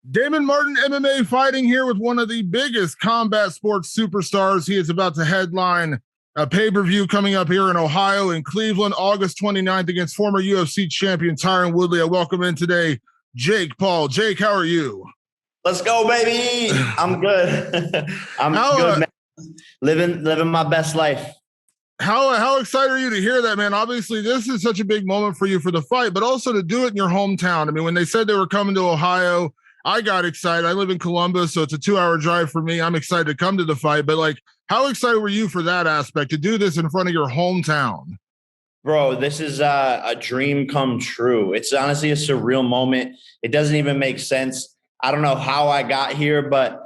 Damon Martin MMA fighting here with one of the biggest combat sports superstars. He is about to headline a pay-per-view coming up here in Ohio and Cleveland, August 29th against former UFC champion Tyron Woodley. I welcome in today Jake Paul. Jake, how are you? Let's go, baby. I'm good. I'm good, man. Living my best life. How excited are you to hear that, man? Obviously, this is such a big moment for you for the fight, but also to do it in your hometown. I mean, when they said they were coming to Ohio, I got excited. I live in Columbus, so it's a 2-hour drive for me. I'm excited to come to the fight, but like, how excited were you for that aspect to do this in front of your hometown? Bro, this is a dream come true. It's honestly a surreal moment. It doesn't even make sense. I don't know how I got here, but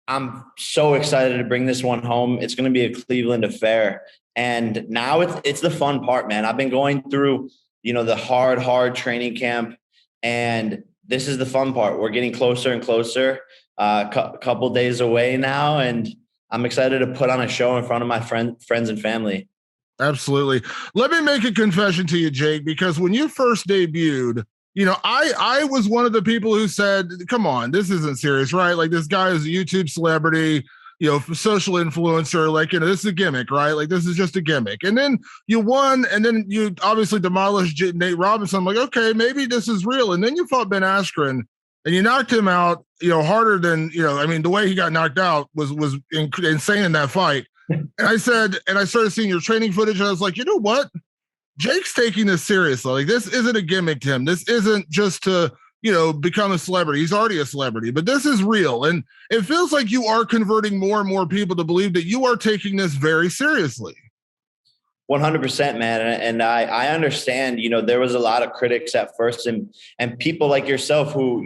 I'm so excited to bring this one home. It's going to be a Cleveland affair. And now it's the fun part, man. I've been going through, the hard training camp, and this is the fun part. We're getting closer and closer, couple days away now, and I'm excited to put on a show in front of my friends and family. Absolutely. Let me make a confession to you, Jake, because when you first debuted, I was one of the people who said, come on, this isn't serious, right? Like, this guy is a YouTube celebrity, social influencer, like, this is a gimmick, right? Like, this is just a gimmick. And then you won, and then you obviously demolished Nate Robinson. I'm like, okay, maybe this is real. And then you fought Ben Askren and you knocked him out, harder than, the way he got knocked out was insane in that fight. And I started seeing your training footage, and I was like, you know what? Jake's taking this seriously. Like, this isn't a gimmick to him. This isn't just to, become a celebrity. He's already a celebrity, but this is real. And it feels like you are converting more and more people to believe that you are taking this very seriously. 100%, man. And I understand, there was a lot of critics at first and people like yourself who,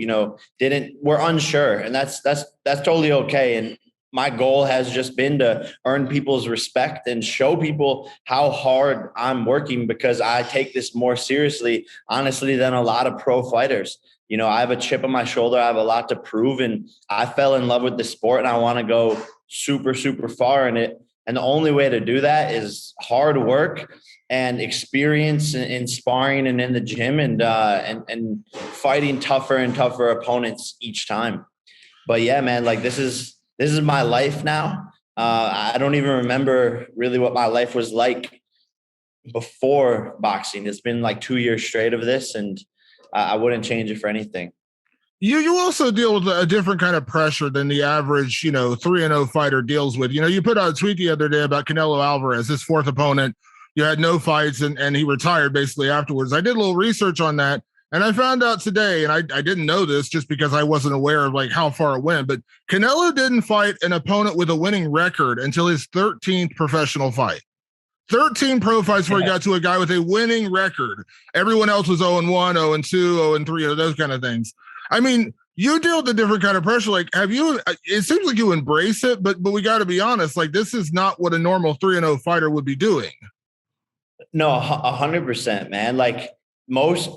were unsure, and that's totally okay. And my goal has just been to earn people's respect and show people how hard I'm working, because I take this more seriously, honestly, than a lot of pro fighters. I have a chip on my shoulder. I have a lot to prove, and I fell in love with the sport, and I want to go super, super far in it. And the only way to do that is hard work and experience in sparring and in the gym, and fighting tougher and tougher opponents each time. But yeah, man, like, this is my life now. I don't even remember really what my life was like before boxing. It's been like 2 years straight of this, and I wouldn't change it for anything. You also deal with a different kind of pressure than the average, 3-0 fighter deals with. You put out a tweet the other day about Canelo Alvarez, his fourth opponent. You had no fights, and he retired basically afterwards. I did a little research on that, and I found out today, and I didn't know this just because I wasn't aware of like how far it went, but Canelo didn't fight an opponent with a winning record until his 13th professional fight. 13 pro fights where he got to a guy with a winning record. Everyone else was 0-1, 0-2, 0-3, those kind of things. I mean, you deal with a different kind of pressure. Like, it seems like you embrace it, but we got to be honest, like, this is not what a normal 3-0 fighter would be doing. No, 100%, man. Like, most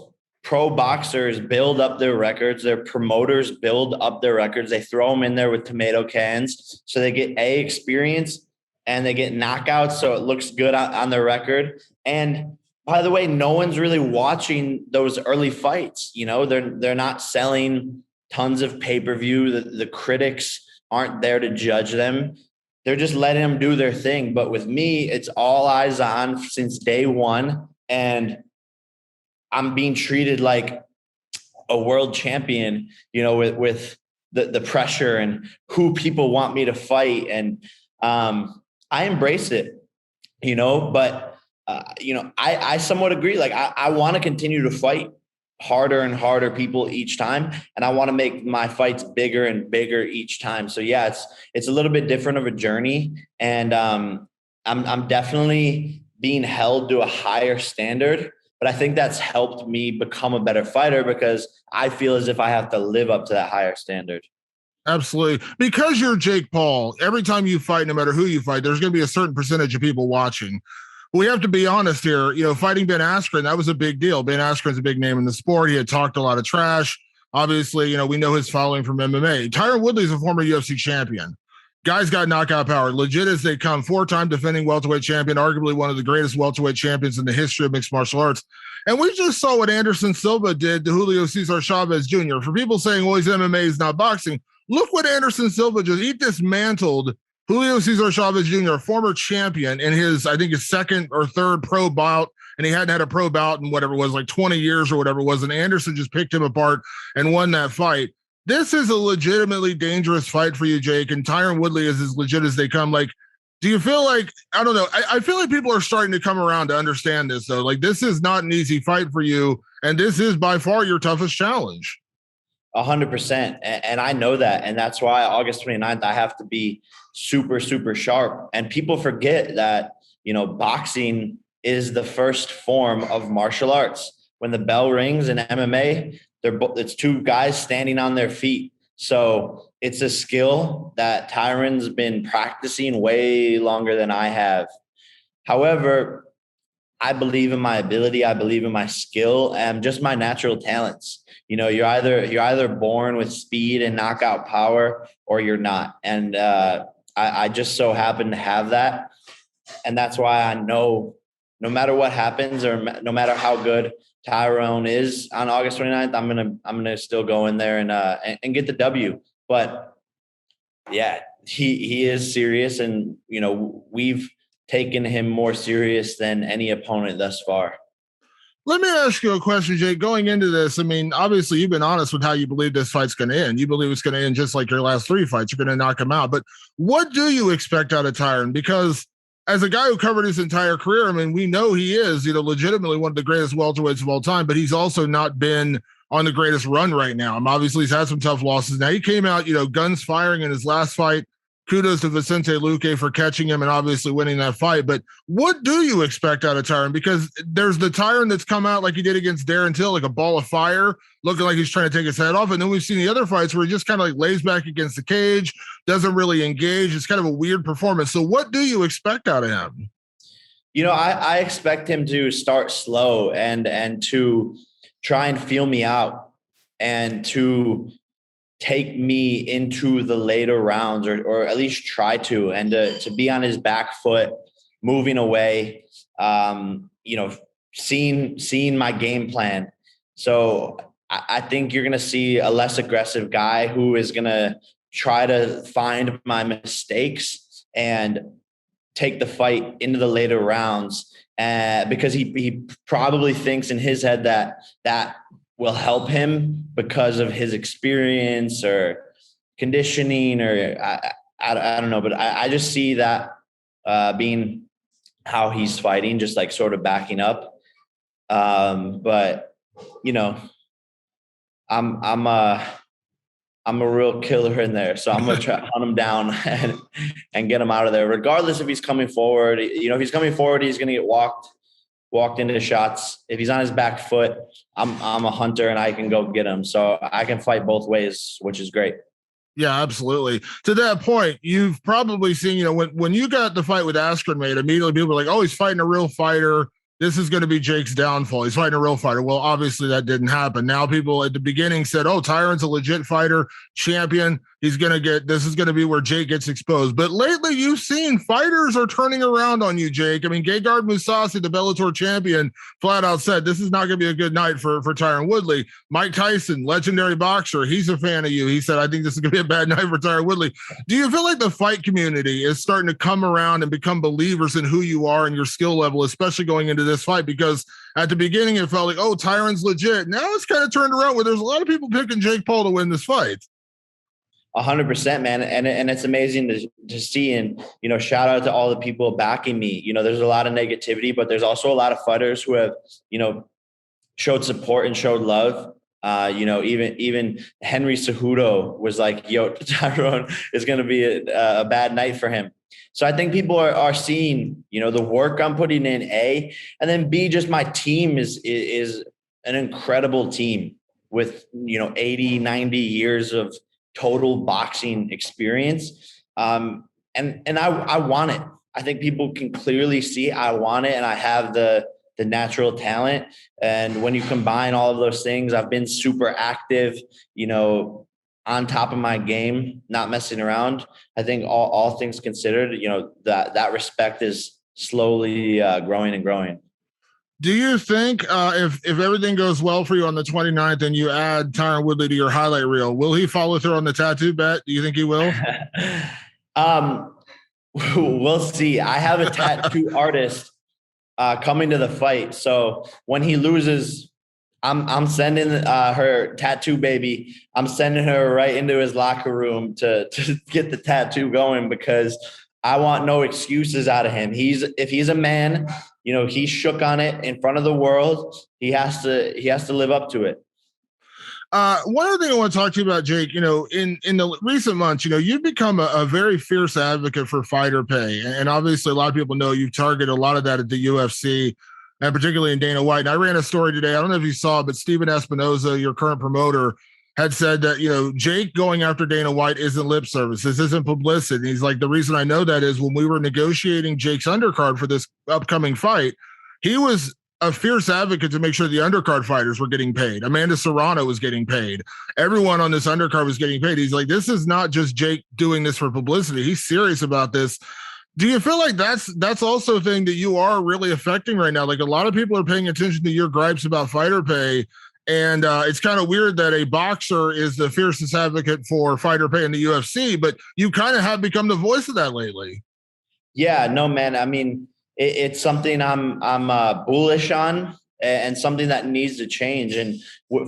pro boxers build up their records. Their promoters build up their records. They throw them in there with tomato cans so they get experience, and they get knockouts, so it looks good on their record. And by the way, no one's really watching those early fights. They're not selling tons of pay-per-view. The critics aren't there to judge them. They're just letting them do their thing. But with me, it's all eyes on since day one, and I'm being treated like a world champion, with the pressure and who people want me to fight. And I embrace it, but, I somewhat agree. Like, I want to continue to fight harder and harder people each time, and I want to make my fights bigger and bigger each time. So yeah, it's a little bit different of a journey, and I'm definitely being held to a higher standard, but I think that's helped me become a better fighter, because I feel as if I have to live up to that higher standard. Absolutely. Because you're Jake Paul, every time you fight, no matter who you fight, there's going to be a certain percentage of people watching. We have to be honest here. Fighting Ben Askren, that was a big deal. Ben Askren's a big name in the sport. He had talked a lot of trash. Obviously, we know his following from MMA. Tyron Woodley is a former UFC champion. Guy's got knockout power, legit as they come. 4-time defending welterweight champion, arguably one of the greatest welterweight champions in the history of mixed martial arts. And we just saw what Anderson Silva did to Julio Cesar Chavez Jr. For people saying, well, he's MMA, he's not boxing. Look what Anderson Silva just, he dismantled Julio Cesar Chavez Jr., a former champion, in his, I think, his second or third pro bout. And he hadn't had a pro bout in whatever it was, like 20 years or whatever it was. And Anderson just picked him apart and won that fight. This is a legitimately dangerous fight for you, Jake, and Tyron Woodley is as legit as they come. Like, do you feel like, I don't know, I feel like people are starting to come around to understand this, though. Like, this is not an easy fight for you, and this is by far your toughest challenge. 100%. And I know that. And that's why August 29th, I have to be super, super sharp. And people forget that, boxing is the first form of martial arts. When the bell rings in MMA, it's two guys standing on their feet. So it's a skill that Tyron's been practicing way longer than I have. However, I believe in my ability. I believe in my skill and just my natural talents. You're either born with speed and knockout power or you're not. And I just so happen to have that. And that's why I know no matter what happens or no matter how good Tyron is on August 29th, I'm gonna still go in there and get the W. But yeah, he is serious, and we've taken him more serious than any opponent thus far. Let me ask you a question, Jake. Going into this, I mean, obviously you've been honest with how you believe this fight's going to end. You believe it's going to end just like your last 3 fights. You're going to knock him out. But what do you expect out of Tyron? Because as a guy who covered his entire career, I mean, we know he is, legitimately one of the greatest welterweights of all time, but he's also not been on the greatest run right now. Obviously he's had some tough losses. Now he came out, guns firing in his last fight. Kudos to Vicente Luque for catching him and obviously winning that fight. But what do you expect out of Tyron? Because there's the Tyron that's come out like he did against Darren Till, like a ball of fire, looking like he's trying to take his head off. And then we've seen the other fights where he just kind of like lays back against the cage, doesn't really engage. It's kind of a weird performance. So what do you expect out of him? I expect him to start slow and to try and feel me out and to take me into the later rounds or at least try to, and to be on his back foot, moving away, seeing my game plan. So I think you're going to see a less aggressive guy who is going to try to find my mistakes and take the fight into the later rounds. Because he probably thinks in his head that will help him because of his experience or conditioning, or I don't know, but I just see that being how he's fighting, just like sort of backing up. But I'm a real killer in there, so I'm gonna try to hunt him down and get him out of there, regardless if he's coming forward. If he's coming forward, he's gonna get walked into shots. If he's on his back foot, I'm a hunter and I can go get him. So I can fight both ways, which is great. Yeah, absolutely. To that point, you've probably seen, when you got the fight with Askren made, immediately people were like, oh, he's fighting a real fighter. This is going to be Jake's downfall. He's fighting a real fighter. Well, obviously that didn't happen. Now people at the beginning said, oh, Tyron's a legit fighter, champion. This is going to be where Jake gets exposed. But lately you've seen fighters are turning around on you, Jake. I mean, Gegard Mousasi, the Bellator champion, flat out said, this is not going to be a good night for Tyron Woodley. Mike Tyson, legendary boxer, he's a fan of you. He said, I think this is going to be a bad night for Tyron Woodley. Do you feel like the fight community is starting to come around and become believers in who you are and your skill level, especially going into this fight? Because at the beginning it felt like, oh, Tyron's legit. Now it's kind of turned around where there's a lot of people picking Jake Paul to win this fight. 100%, man. And it's amazing to see, and, shout out to all the people backing me. There's a lot of negativity, but there's also a lot of fighters who have, showed support and showed love. Even Henry Cejudo was like, yo, Tyron is going to be a bad night for him. So I think people are seeing, the work I'm putting in, A, and then B, just my team is an incredible team with, 80, 90 years of total boxing experience. And I want it. I think people can clearly see I want it, and I have the natural talent. And when you combine all of those things, I've been super active, on top of my game, not messing around. I think all things considered, that respect is slowly growing and growing. Do you think if everything goes well for you on the 29th and you add Tyron Woodley to your highlight reel, will he follow through on the tattoo bet? Do you think he will? We'll see. I have a tattoo artist coming to the fight. So when he loses, I'm sending her tattoo baby. I'm sending her right into his locker room to get the tattoo going, because I want no excuses out of him. If he's a man, he shook on it in front of the world. He has to live up to it. One other thing I want to talk to you about, Jake, in the recent months, you've become a very fierce advocate for fighter pay. And obviously a lot of people know you've targeted a lot of that at the UFC, and particularly in Dana White. And I ran a story today. I don't know if you saw it, but Steven Espinoza, your current promoter, had said that, Jake going after Dana White isn't lip service. This isn't publicity. And he's like, the reason I know that is when we were negotiating Jake's undercard for this upcoming fight, he was a fierce advocate to make sure the undercard fighters were getting paid. Amanda Serrano was getting paid. Everyone on this undercard was getting paid. He's like, this is not just Jake doing this for publicity. He's serious about this. Do you feel like that's also a thing that you are really affecting right now? Like, a lot of people are paying attention to your gripes about fighter pay. And it's kind of weird that a boxer is the fiercest advocate for fighter pay in the UFC, but you kind of have become the voice of that lately. Yeah, no, man. I mean, it's something I'm bullish on, and something that needs to change. And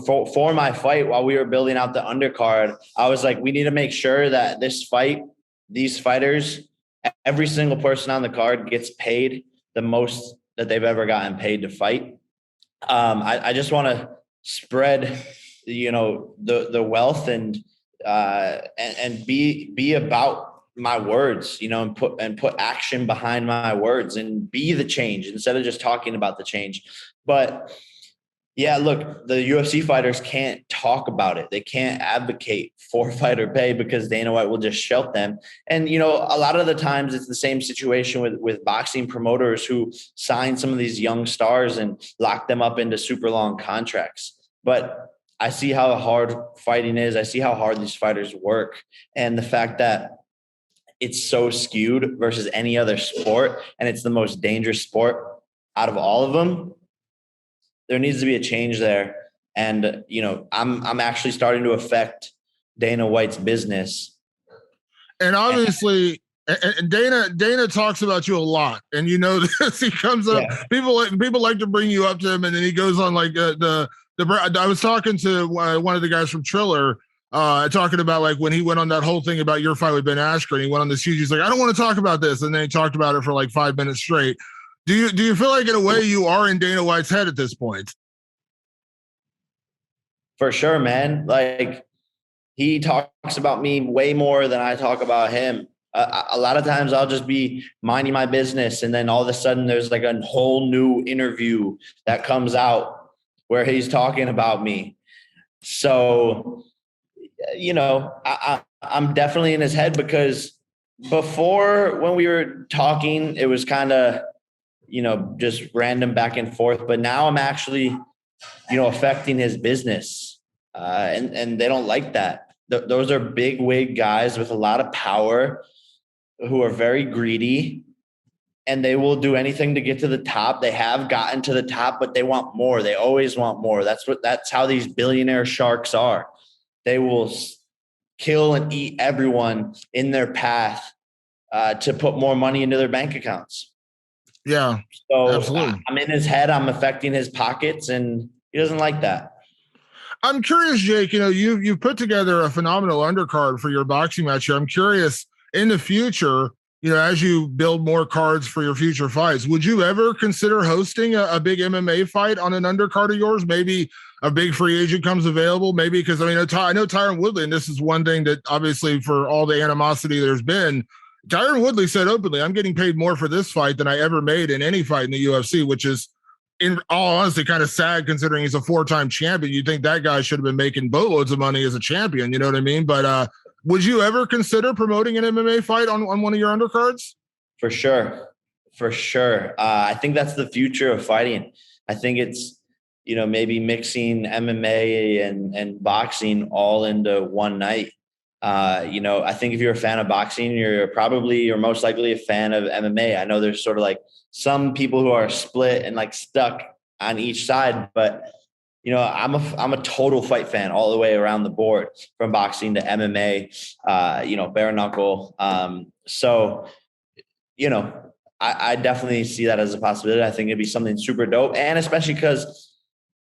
for my fight, while we were building out the undercard, I was like, we need to make sure that these fighters, every single person on the card gets paid the most that they've ever gotten paid to fight. I just want to spread, the wealth and be about my words, and put action behind my words and be the change instead of just talking about the change. But yeah, look, the UFC fighters can't talk about it. They can't advocate for fighter pay because Dana White will just shout them. And, a lot of the times it's the same situation with boxing promoters who sign some of these young stars and lock them up into super long contracts. But I see how hard fighting is. I see how hard these fighters work. And the fact that it's so skewed versus any other sport, and it's the most dangerous sport out of all of them, there needs to be a change there. And, I'm actually starting to affect Dana White's business. And obviously, and Dana talks about you a lot, and this. He comes up. Yeah. People like to bring you up to him, and then he goes on like I was talking to one of the guys from Triller, talking about like when he went on that whole thing about your fight with Ben Askren. He went on this huge. He's like, I don't want to talk about this, and then he talked about it for like 5 minutes straight. Do you feel like in a way you are in Dana White's head at this point? For sure, man. Like, he talks about me way more than I talk about him. A lot of times I'll just be minding my business, and then all of a sudden there's like a whole new interview that comes out where he's talking about me. So, I'm definitely in his head, because before, when we were talking, it was kind of, just random back and forth. But now I'm actually, affecting his business. And they don't like that. Those are big wig guys with a lot of power who are very greedy, and they will do anything to get to the top. They have gotten to the top, but they want more. They always want more. That's how these billionaire sharks are. They will kill and eat everyone in their path to put more money into their bank accounts. Yeah, so absolutely. I'm in his head. I'm affecting his pockets, and he doesn't like that. I'm curious, Jake, you've put together a phenomenal undercard for your boxing match here. I'm curious, in the future, as you build more cards for your future fights, would you ever consider hosting a big MMA fight on an undercard of yours? Maybe a big free agent comes available, maybe, because I know Tyron Woodley, and this is one thing that obviously for all the animosity there's been, Tyron Woodley said openly, I'm getting paid more for this fight than I ever made in any fight in the UFC, which is, in all honesty, kind of sad considering he's a 4-time champion. You'd think that guy should have been making boatloads of money as a champion, you know what I mean? But would you ever consider promoting an MMA fight on one of your undercards? For sure. I think that's the future of fighting. I think it's, maybe mixing MMA and boxing all into one night. I think if you're a fan of boxing, you're most likely a fan of MMA. I know there's sort of like some people who are split and like stuck on each side, but I'm a total fight fan all the way around the board, from boxing to MMA, bare knuckle. So, I definitely see that as a possibility. I think it'd be something super dope. And especially because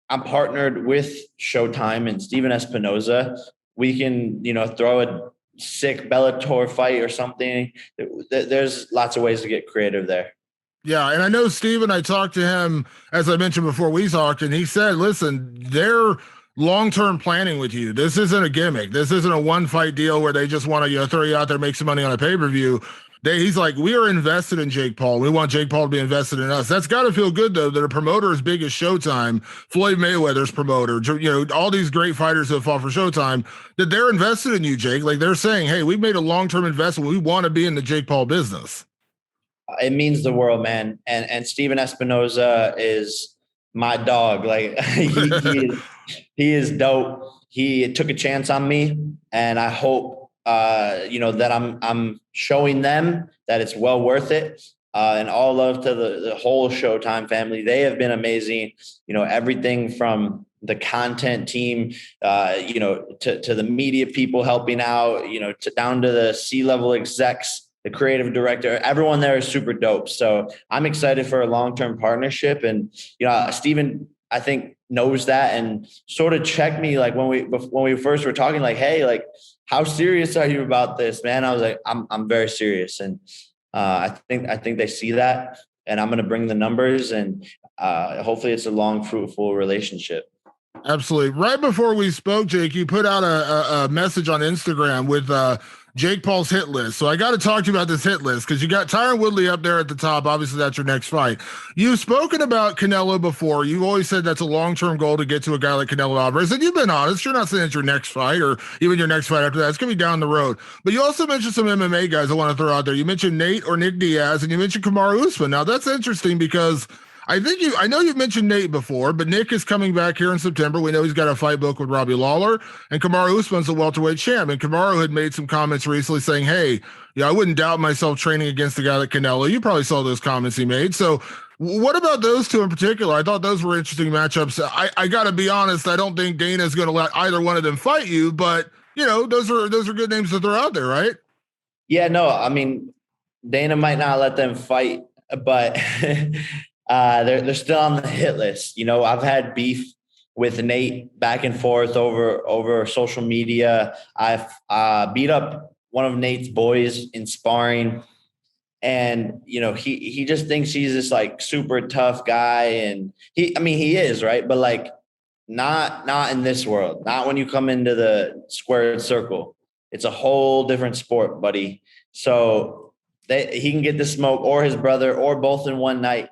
I'm partnered with Showtime and Steven Espinoza, we can, throw a sick Bellator fight or something. There's lots of ways to get creative there. Yeah, and I know Steven, I talked to him, as I mentioned before we talked, and he said, listen, they're long-term planning with you. This isn't a gimmick. This isn't a one-fight deal where they just want to throw you out there, make some money on a pay-per-view. He's like, we are invested in Jake Paul. We want Jake Paul to be invested in us. That's got to feel good, though, that a promoter as big as Showtime, Floyd Mayweather's promoter, all these great fighters who have fought for Showtime, that they're invested in you, Jake. Like, they're saying, hey, we've made a long-term investment. We want to be in the Jake Paul business. It means the world, man. And Steven Espinoza is my dog. Like he is dope. He took a chance on me, and I hope that I'm showing them that it's well worth it. And all love to the whole Showtime family. They have been amazing. Everything from the content team, to the media people helping out, down to the C-level execs, the creative director. Everyone there is super dope. So I'm excited for a long-term partnership. And, Steven, I think, knows that and sort of checked me like when we first were talking, like, hey, like, how serious are you about this, man? I was like, I'm very serious. And I think they see that, and I'm going to bring the numbers, and hopefully it's a long, fruitful relationship. Absolutely. Right before we spoke, Jake, you put out a message on Instagram with Jake Paul's hit list. So I got to talk to you about this hit list, because you got Tyron Woodley up there at the top. Obviously, that's your next fight. You've spoken about Canelo before. You've always said that's a long-term goal to get to a guy like Canelo Alvarez. And you've been honest. You're not saying it's your next fight or even your next fight after that. It's going to be down the road. But you also mentioned some MMA guys I want to throw out there. You mentioned Nate or Nick Diaz, and you mentioned Kamaru Usman. Now, that's interesting because I know you've mentioned Nate before, but Nick is coming back here in September. We know he's got a fight book with Robbie Lawler, and Kamaru Usman's a welterweight champ. And Kamaru had made some comments recently saying, hey, I wouldn't doubt myself training against a guy like Canelo. You probably saw those comments he made. So what about those two in particular? I thought those were interesting matchups. I got to be honest. I don't think Dana's going to let either one of them fight you, but those are good names to throw out there, right? Yeah, no, I mean, Dana might not let them fight, but they're still on the hit list. I've had beef with Nate back and forth over social media. I've beat up one of Nate's boys in sparring, and he just thinks he's this like super tough guy, and he is, right, but like not in this world. Not when you come into the squared circle. It's a whole different sport, buddy. So he can get the smoke, or his brother, or both in one night.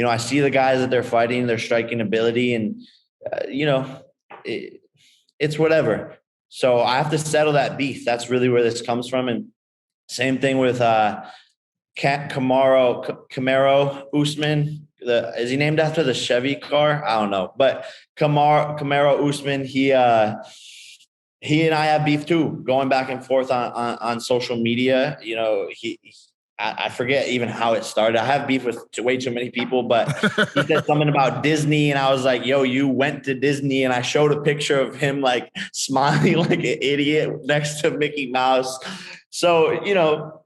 I see the guys that they're fighting, their striking ability, and, it's whatever. So I have to settle that beef. That's really where this comes from. And same thing with Camaro Usman. Is he named after the Chevy car? I don't know. But Camaro Usman, he and I have beef too, going back and forth on social media. I forget even how it started. I have beef with way too many people, but he said something about Disney, and I was like, yo, you went to Disney, and I showed a picture of him like smiling like an idiot next to Mickey Mouse. So,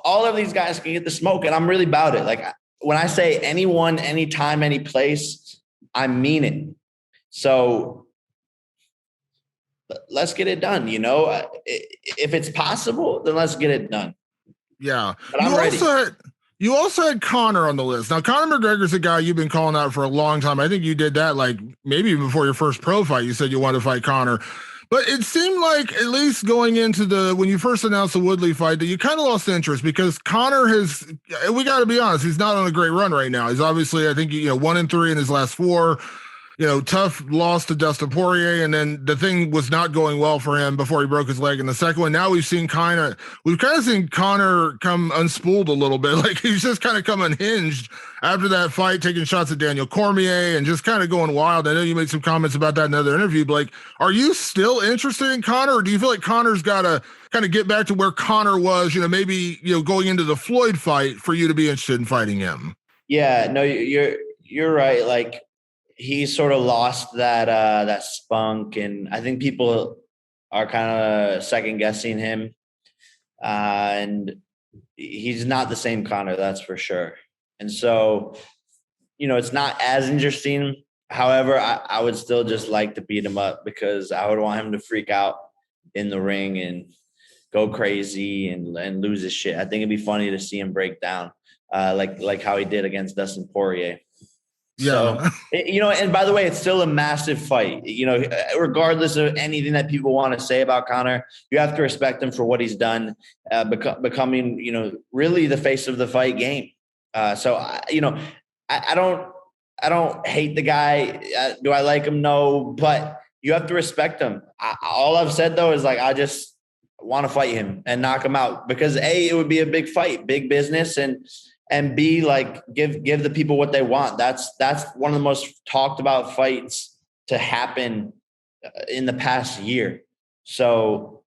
all of these guys can get the smoke, and I'm really about it. Like, when I say anyone, anytime, any place, I mean it. So let's get it done. If it's possible, then let's get it done. Yeah. But I'm ready. You also had Conor on the list. Now, Conor McGregor's a guy you've been calling out for a long time. I think you did that like maybe even before your first pro fight. You said you wanted to fight Conor. But it seemed like, at least going into when you first announced the Woodley fight, that you kind of lost interest, because Conor we got to be honest, he's not on a great run right now. He's obviously, I think, 1-3 in his last 4. tough loss to Dustin Poirier, and then the thing was not going well for him before he broke his leg in the second one. Now we've kind of seen Conor come unspooled a little bit. Like he's just kind of come unhinged after that fight, taking shots at Daniel Cormier and just kind of going wild. I know you made some comments about that in another interview, but like, are you still interested in Conor, or do you feel like Conor's got to kind of get back to where Conor was, maybe, going into the Floyd fight for you to be interested in fighting him? Yeah, no, you're right. Like, he sort of lost that spunk, and I think people are kind of second guessing him. And he's not the same Conor, that's for sure. And so, it's not as interesting. However, I would still just like to beat him up because I would want him to freak out in the ring and go crazy and lose his shit. I think it'd be funny to see him break down, like how he did against Dustin Poirier. Yeah. So, and by the way, it's still a massive fight. Regardless of anything that people want to say about Conor, you have to respect him for what he's done, becoming, really the face of the fight game. So, I don't hate the guy. Do I like him? No, but you have to respect him. All I've said though is like, I just want to fight him and knock him out because A, it would be a big fight, big business, and B, like give the people what they want. That's one of the most talked about fights to happen in the past year. So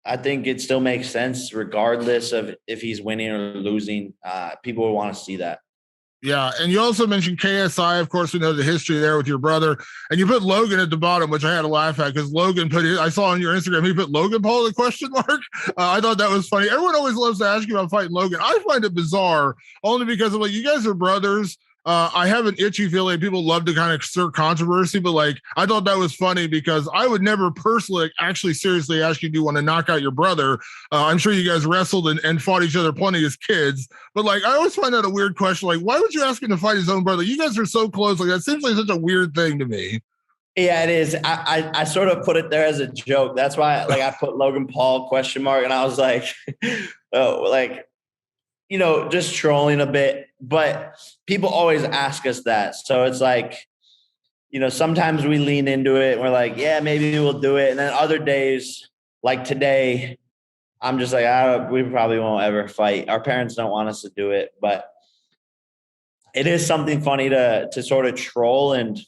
I think it still makes sense regardless of if he's winning or losing. People would want to see that. Yeah, and you also mentioned KSI. Of course, we know the history there with your brother, and you put Logan at the bottom, which I had to laugh at because Logan I saw on your Instagram, he put Logan Paul the question mark. I thought that was funny. Everyone always loves to ask you about fighting Logan. I find it bizarre only because of like you guys are brothers. I have an itchy feeling people love to kind of stir controversy, but like I thought that was funny because I would never personally actually seriously ask you, do you want to knock out your brother? I'm sure you guys wrestled and fought each other plenty as kids, but like I always find that a weird question. Like, why would you ask him to fight his own brother? You guys are so close. Like that seems like such a weird thing to me. Yeah, it is. I sort of put it there as a joke. That's why like I put Logan Paul question mark, and I was like, oh, like, just trolling a bit, but people always ask us that. So it's like, sometimes we lean into it and we're like, yeah, maybe we'll do it. And then other days, like today, I'm just like, we probably won't ever fight. Our parents don't want us to do it, but it is something funny to sort of troll, and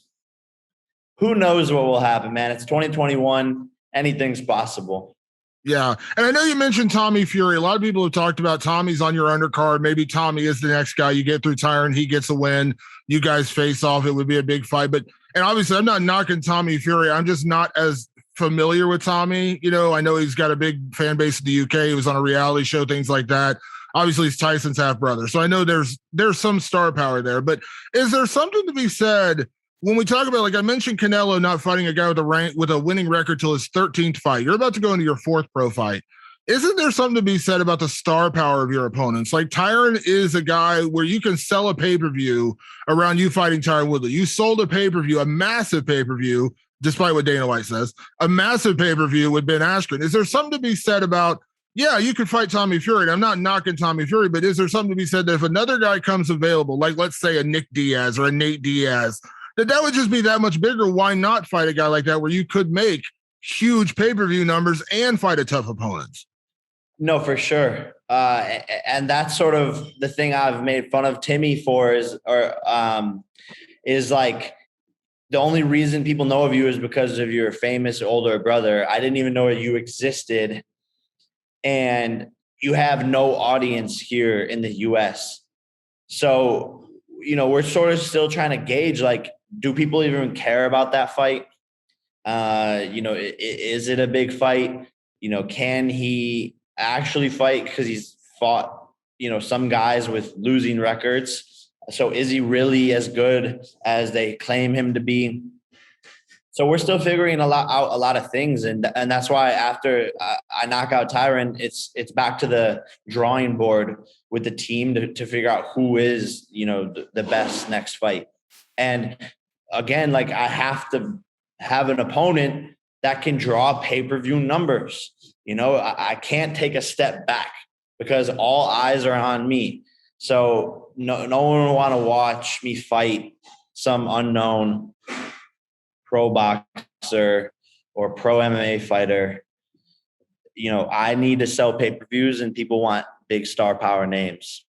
who knows what will happen, man. It's 2021. Anything's possible. Yeah. And I know you mentioned Tommy Fury. A lot of people have talked about Tommy's on your undercard. Maybe Tommy is the next guy. You get through Tyron, he gets a win. You guys face off. It would be a big fight. And obviously, I'm not knocking Tommy Fury. I'm just not as familiar with Tommy. I know he's got a big fan base in the UK. He was on a reality show, things like that. Obviously, he's Tyson's half brother. So I know there's some star power there. But is there something to be said when we talk about, like I mentioned, Canelo not fighting a guy with a winning record till his 13th fight? You're about to go into your 4th pro fight. Isn't there something to be said about the star power of your opponents? Like Tyron is a guy where you can sell a pay-per-view around you fighting Tyron Woodley. You sold a pay-per-view, a massive pay-per-view, despite what Dana White says, a massive pay-per-view with Ben Askren. Is there something to be said about, yeah, you could fight Tommy Fury, and I'm not knocking Tommy Fury, but is there something to be said that if another guy comes available, like let's say a Nick Diaz or a Nate Diaz, that would just be that much bigger? Why not fight a guy like that where you could make huge pay-per-view numbers and fight a tough opponent? No, for sure. And that's sort of the thing I've made fun of Timmy for is like the only reason people know of you is because of your famous older brother. I didn't even know you existed, and you have no audience here in the US. So, we're sort of still trying to gauge, like, do people even care about that fight? Is it a big fight? Can he actually fight? Because he's fought, some guys with losing records. So is he really as good as they claim him to be? So we're still figuring out a lot of things. And that's why after I knock out Tyron, it's back to the drawing board with the team to figure out who is, the best next fight. And again, like I have to have an opponent that can draw pay-per-view numbers. I can't take a step back because all eyes are on me. So no one will want to watch me fight some unknown pro boxer or pro MMA fighter, I need to sell pay-per-views and people want big star power names.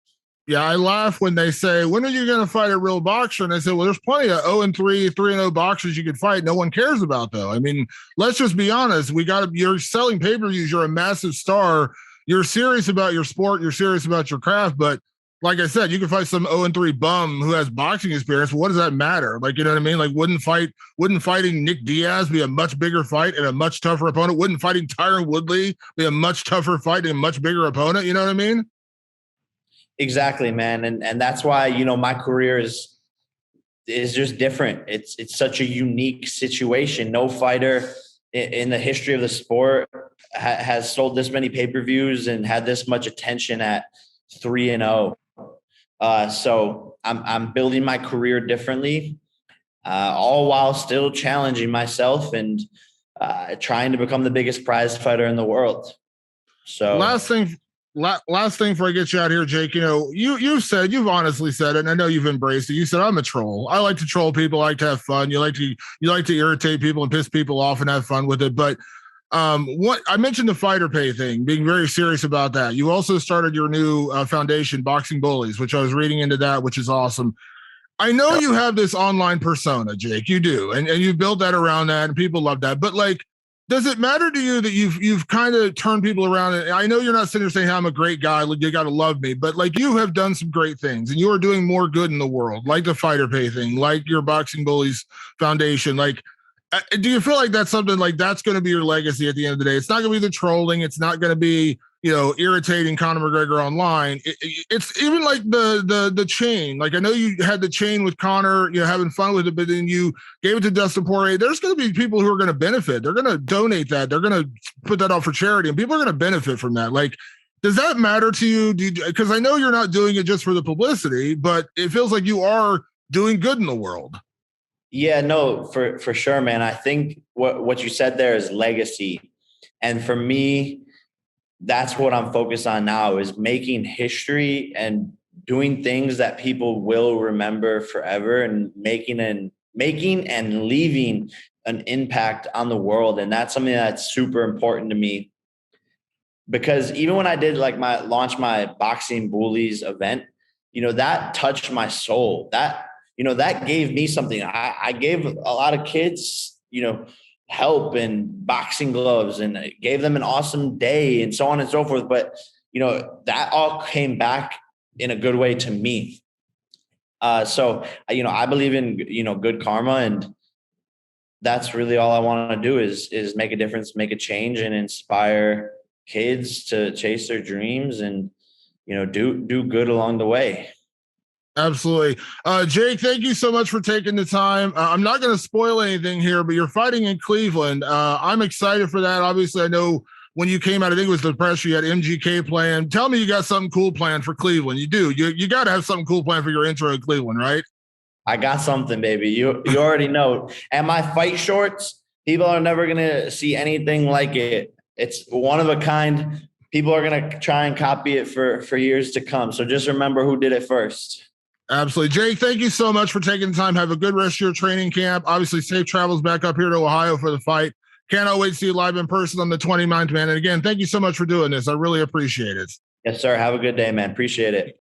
Yeah, I laugh when they say, when are you going to fight a real boxer? And I say, well, there's plenty of 0-3, 3-0 boxers you could fight. No one cares about, though. I mean, let's just be honest. You're selling pay-per-views. You're a massive star. You're serious about your sport. You're serious about your craft. But like I said, you can fight some 0-3 bum who has boxing experience. What does that matter? Like, you know what I mean? Like, wouldn't fighting Nick Diaz be a much bigger fight and a much tougher opponent? Wouldn't fighting Tyron Woodley be a much tougher fight and a much bigger opponent? You know what I mean? Exactly, man. And that's why, my career is just different. It's such a unique situation. No fighter in the history of the sport has sold this many pay-per-views and had this much attention at 3-0. So I'm building my career differently, all while still challenging myself and trying to become the biggest prize fighter in the world. So last thing before I get you out here, Jake, you've honestly said it, and I know you've embraced it. You said, I'm a troll. I like to troll people. I like to have fun. You like to irritate people and piss people off and have fun with it. But what I mentioned, the fighter pay thing, being very serious about that. You also started your new foundation, Boxing Bullies, which I was reading into that, which is awesome. I know you have this online persona, Jake. You do, and you built that around that, and people love that. But like, does it matter to you that you've kind of turned people around? And I know you're not sitting there saying, hey, I'm a great guy, like, you got to love me, but like, you have done some great things and you are doing more good in the world, like the fighter pay thing, like your Boxing Bullies Foundation. Like, do you feel like that's something like that's going to be your legacy at the end of the day? It's not going to be the trolling. It's not going to be, irritating Conor McGregor online. It's even like the chain. Like, I know you had the chain with Conor, having fun with it, but then you gave it to Dustin Poirier. There's going to be people who are going to benefit. They're going to donate that. They're going to put that out for charity, and people are going to benefit from that. Like, does that matter to you? Because I know you're not doing it just for the publicity, but it feels like you are doing good in the world. Yeah, no, for sure, man. I think what you said there is legacy. And for me, that's what I'm focused on now, is making history and doing things that people will remember forever, and making and leaving an impact on the world. And that's something that's super important to me, because even when I did launch my Boxing Bullies event, that touched my soul. That gave me something. I gave a lot of kids, help and boxing gloves, and it gave them an awesome day and so on and so forth. But, that all came back in a good way to me. So, I believe in, good karma, and that's really all I want to do is make a difference, make a change, and inspire kids to chase their dreams and, do good along the way. Absolutely. Jake, thank you so much for taking the time. I'm not going to spoil anything here, but you're fighting in Cleveland. I'm excited for that. Obviously, I know when you came out, I think it was the press, you had MGK planned. Tell me you got something cool planned for Cleveland. You do. You got to have something cool planned for your intro in Cleveland, right? I got something, baby. You already know. And my fight shorts, people are never going to see anything like it. It's one of a kind. People are going to try and copy it for years to come. So just remember who did it first. Absolutely. Jake, thank you so much for taking the time. Have a good rest of your training camp. Obviously, safe travels back up here to Ohio for the fight. Cannot wait to see you live in person on the 29th, man. And again, thank you so much for doing this. I really appreciate it. Yes, sir. Have a good day, man. Appreciate it.